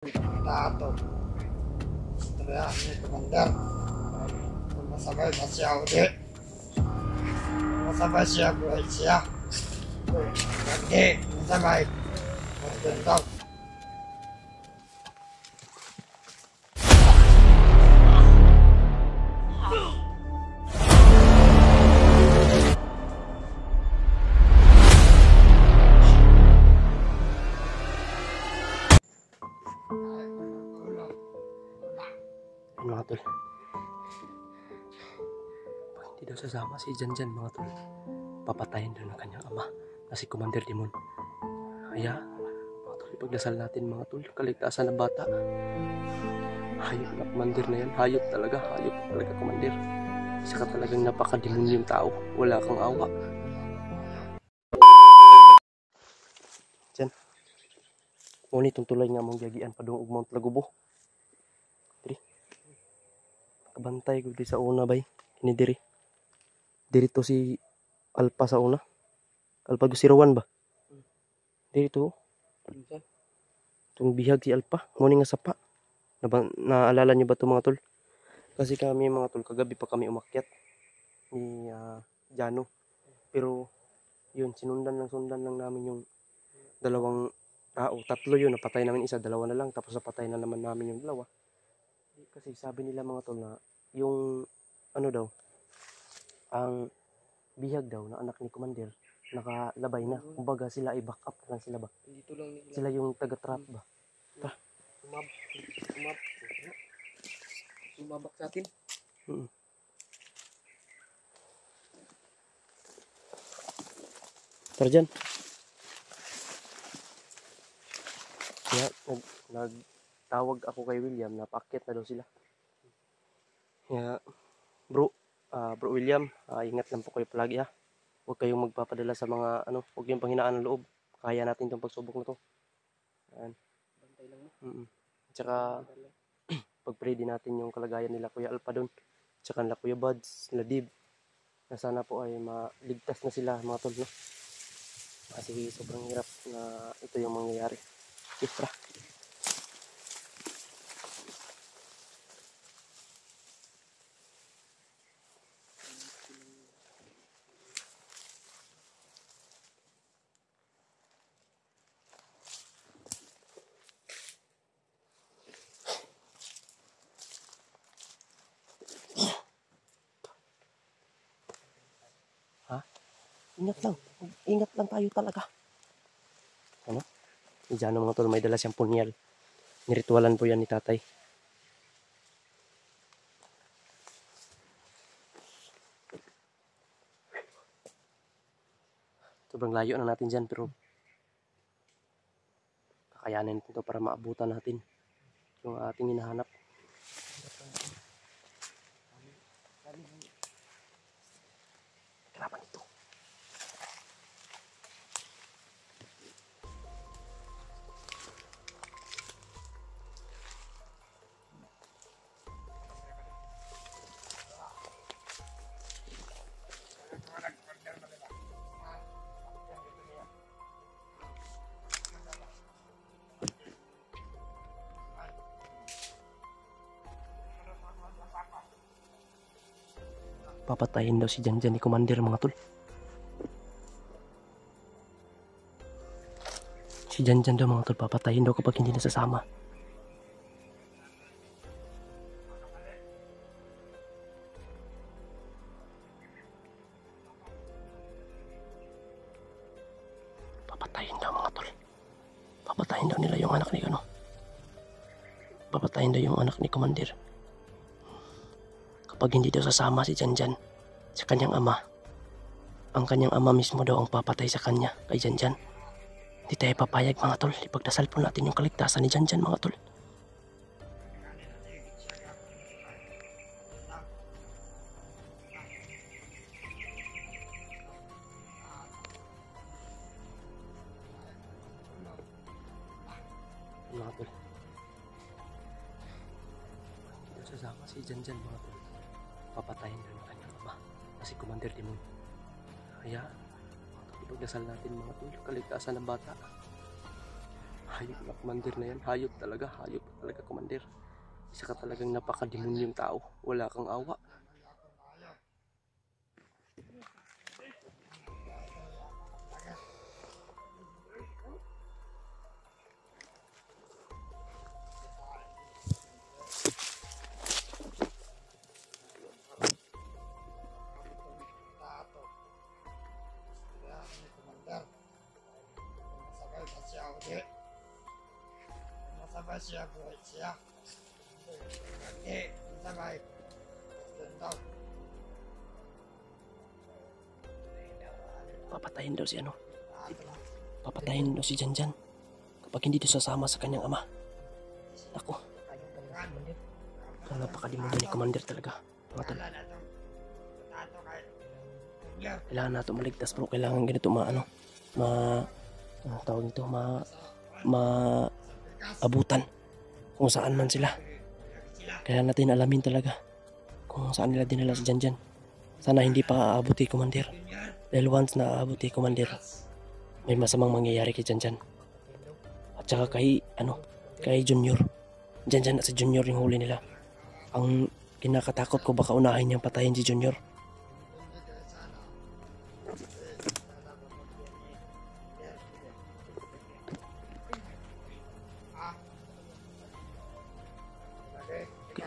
Tato. Istoryahan ni Commander. Kung masabay na siya ulit. Kung masabay siya, buhay siya. Kung hindi, masabay. Masabay daw. Mga tol, pag hindi daw sasama si Janjan mga tol, papatayin daw ng kanyang ama na si Commander Timon. Kaya mga tol, ipagdasal natin mga tol, kaligtasan ng bata. Hayop na Commander na yan, hayop talaga Commander. Saka talagang napaka-demonyong tao, wala kang awa. Jan, ngunit itong tulay nga mong gagian pa doon Mount Lagubo. Kabantay ko di sa una bay, kini diri to si Alpha sa una, Alpha Gusirawan ba, diri to itong bihag si Alpha, ngunit nga sapa. Naalala nyo ba ito mga tol? Kasi kami mga tol, kagabi pa kami umakyat ni Jano, pero yun, sundan lang namin yung dalawang tao, tatlo yun, napatay namin isa, dalawa na lang, tapos napatay na naman namin yung dalawa. Kasi sabi nila mga tol na yung ano daw, ang bihag daw na anak ni Commander nakalabay na. Kumbaga sila ay back up lang sila ba? Dito lang nila. Sila yung taga-trap ba? Sumabak sa atin. Tara dyan. Kaya nagtawag ako kay William na paakyat na daw sila. Kaya bro William, ingat lang po kayo palagi ha. Huwag kayong magpapadala sa mga huwag yung panghinaan ng loob. Kaya natin itong pagsubok na to. Ayan. Bantay lang mo. Tsaka pag-pray din natin yung kalagayan nila Kuya Alpha doon. Tsaka nila Kuya Buds, nila Dib. Na sana po ay maligtas na sila mga tol. No? Kasi sobrang hirap na ito yung mangyayari. Tara. Ingat lang tayo talaga. Ano? Diyan mga tol, may dala siyang punyal. Niritualan po yan ni tatay. Sobrang layo na natin dyan, pero kakayanin natin ito para maabutan natin yung ating hinahanap. Kalaban ito. Papatayin daw si Janjan ni Commander mga tol. Si Janjan daw mga tol, papatayin daw kapag hindi nasasama. Papatayin daw mga tol. Papatayin daw nila yung anak ni Papatayin daw yung anak ni Commander. Kapag hindi daw sasama si Janjan sa kanyang ama, ang kanyang ama mismo daw ang papatay sa kanya kay Janjan. Hindi tayo papayag mga tol. Ipagdasal po natin yung kaligtasan ni Janjan mga tol. Mga tol, hindi daw sasama si Janjan mga tol. Papatayin daw ng kanyang ama na si Commander Timon. Kaya ipagdasal natin mga tol, kaligtasan ng bata. Hayop na commander na yan. Hayop talaga commander. Isa ka talagang napaka-demonyong tao. Wala kang awa. Masabay siya, buhay siya. Hindi, masabay. Daw. Papatayin daw si ano. Papatayin daw si Janjan. Kapag hindi doon sasama sa kanyang ama. Ako. Napaka-demonyo ni commander talaga. Mga tol. Kailangan natin maligtas bro. Kailangan ganito ano tawag nito, abutan kung saan man sila. Kaya natin alamin talaga kung saan nila dinala si Janjan. Sana hindi pa aabuti commander. Dahil once na aabuti commander, may masamang mangyayari kay Janjan. At saka kay Junior. Janjan at si Junior yung huli nila. Ang kinakatakot ko baka unahin niyang patayin si Junior.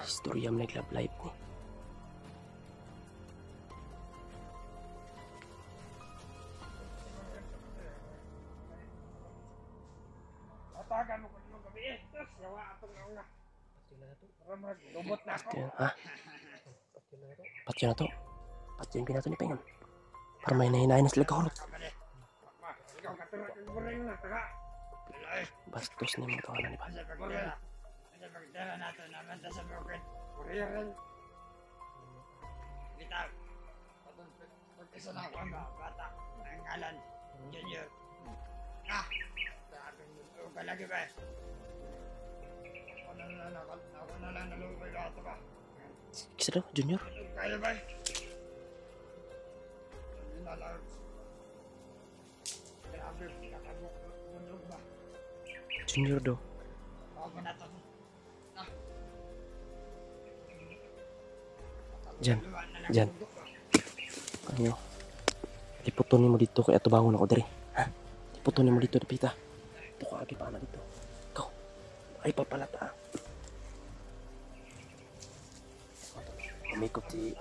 Istorya mo nag-love life ni. Atagan mo kung gabi eh. Yawa atong nauna. Para maglubot na ako. Ha? Patyo na to. Patyo yung pinato ni Pengon. Para may nahinahin na sila kahulog. Ikaw katulad ng buray na. Taka. Bastos na yung mga tawanan ni Pa. Sa pagdala natin naman sa bukid. Buray rin. Bitaw. Pag-isa na ako ang bata. Ang ngalan. Junior. Sabi mo ka lagi ba? Ako na lang nalubay ka ito ba? Kisa daw, Junior? Kaya ba? Hindi na lang. Grabe, pinakabunog ba? Junior daw. Bago na ito. Jan. Ano? Liputunin mo dito kaya tubangon ako diri. Ha? Liputunin mo dito, Pita. Ito ko agi pa na dito. Ikaw. Ay papalata. Umikot si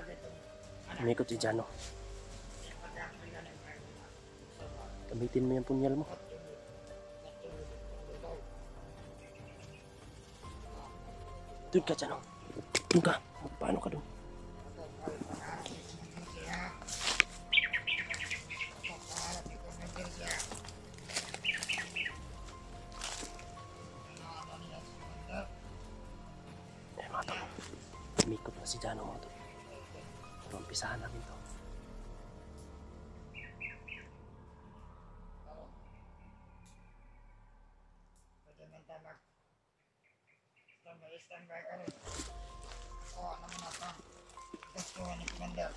Jano. Gamitin mo yung punyal mo. Doon ka, Jano. Doon ka. Paano ka doon? Umikot na si Jano mo to. Pero umpisahan namin to. Stand by ka rin. Oo, ano mo na ito. Gusto ko ni Commander.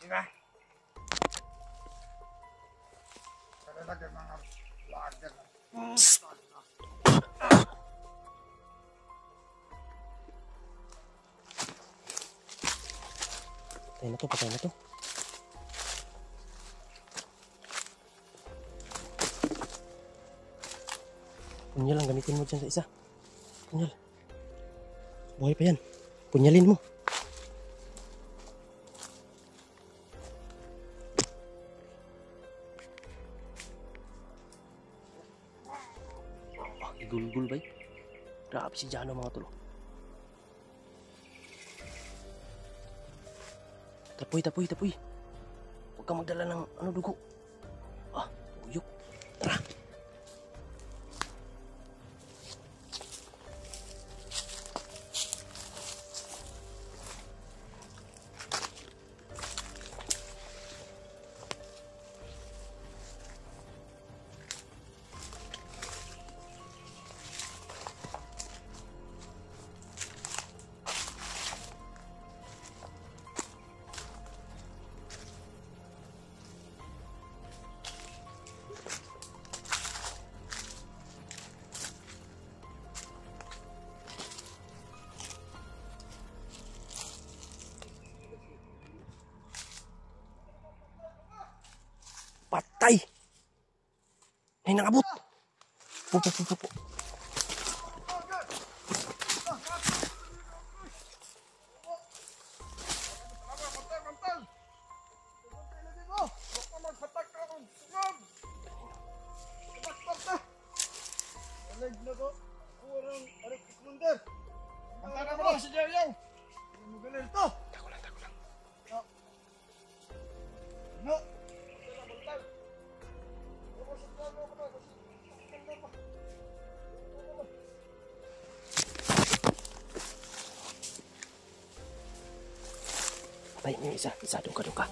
Diba? Pero lagi mga lager na. Patay na to. Punyal ang gamitin mo dyan sa isa. Punyal. Buhay pa yan. Punyalin mo. Igulgul ba? Grabe si Jano mga tulo. Tapoy. Huwag kang magdala ng dugo. Tuyok. Tara. Tay! Ay, nakabot! Po. Tay, yung isa. Doon ka.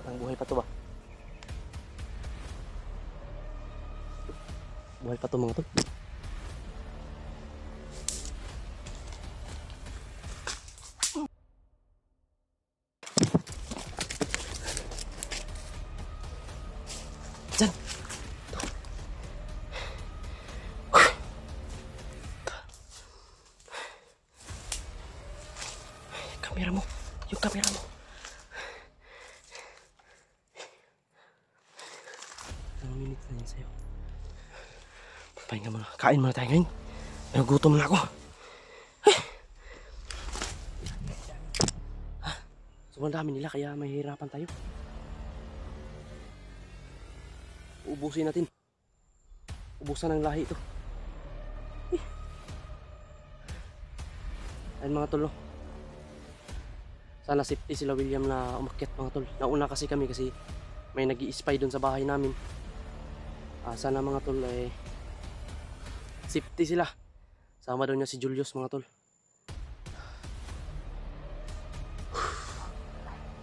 Ang buhay pa to ba? Buhay pa to mga tol. Diyan! Kamera mo! Yung kamera mo! Anong minute na yun sa'yo? Pahinga muna. Kain muna tayo ngayon. Nagutom na ako. Sobrang dami nila kaya mahihirapan tayo. Ubusin natin. Ubusan ng lahi ito. Ayun mga tol. Sana safety sila William na umakyat mga tol. Nauna kasi kami kasi may nag-i-spy doon sa bahay namin. Sana mga tol safety sila. Sama daw niya si Julius mga tol.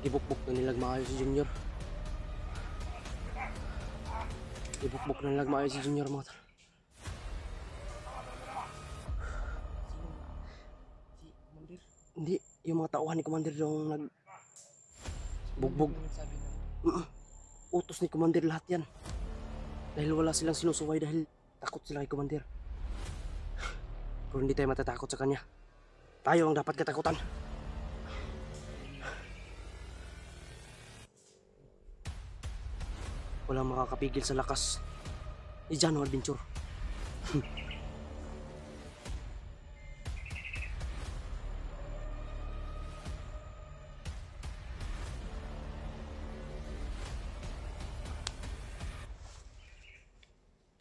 Gibukbuk na nilag maayo si Junior. Gibukbuk na nilag maayo si Junior mga tol. Hindi, yung mga tauhan ni Commander yung nagbugbog. Utos ni Commander lahat yan. Dahil wala silang sinusuway dahil takot sila kay Commander. Pero hindi tayo matatakot sa kanya. Tayo ang dapat katakutan. Walang makakapigil sa lakas ni Jano Adventure.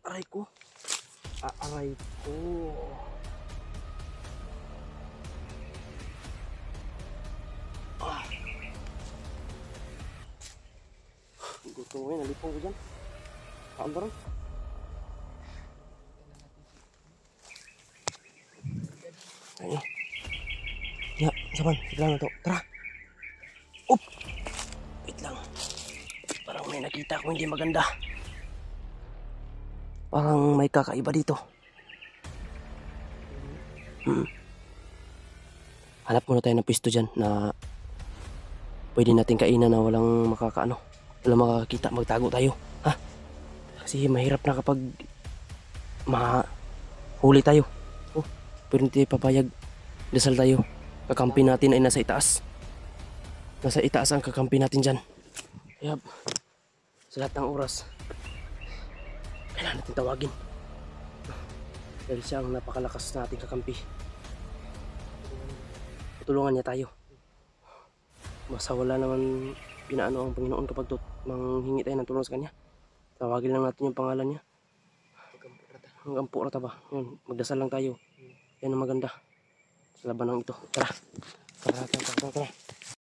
Aray ko. Aray ko. Gusto mo yun, nalipong ko dyan. Saan ba rin? Ayun. Ya, saban, wait lang na to. Tara. Up! Wait lang. Parang may nakita ko hindi maganda. Parang may kakaiba dito. Hanap muna tayo ng pisto dyan na pwede natin kainan na walang makakaano. Walang makakakita. Magtago tayo. Ha? Kasi mahirap na kapag mahuli tayo. Oh, pero hindi tayo papayag. Dasal tayo. Kakampi natin ay nasa itaas. Nasa itaas ang kakampi natin dyan. Kaya sa lahat ng oras kailangan natin tawagin. Dahil siya ang napakalakas na ating kakampi. Tutulungan niya tayo. Basta wala naman pinaano ang Panginoon kapag manghingi tayo ng tulong sa kanya. Tawagin lang natin yung pangalan niya. Hanggang purata ba? Yun, magdasal lang tayo. Yan ang maganda. Laban ng ito. Tara. Tara.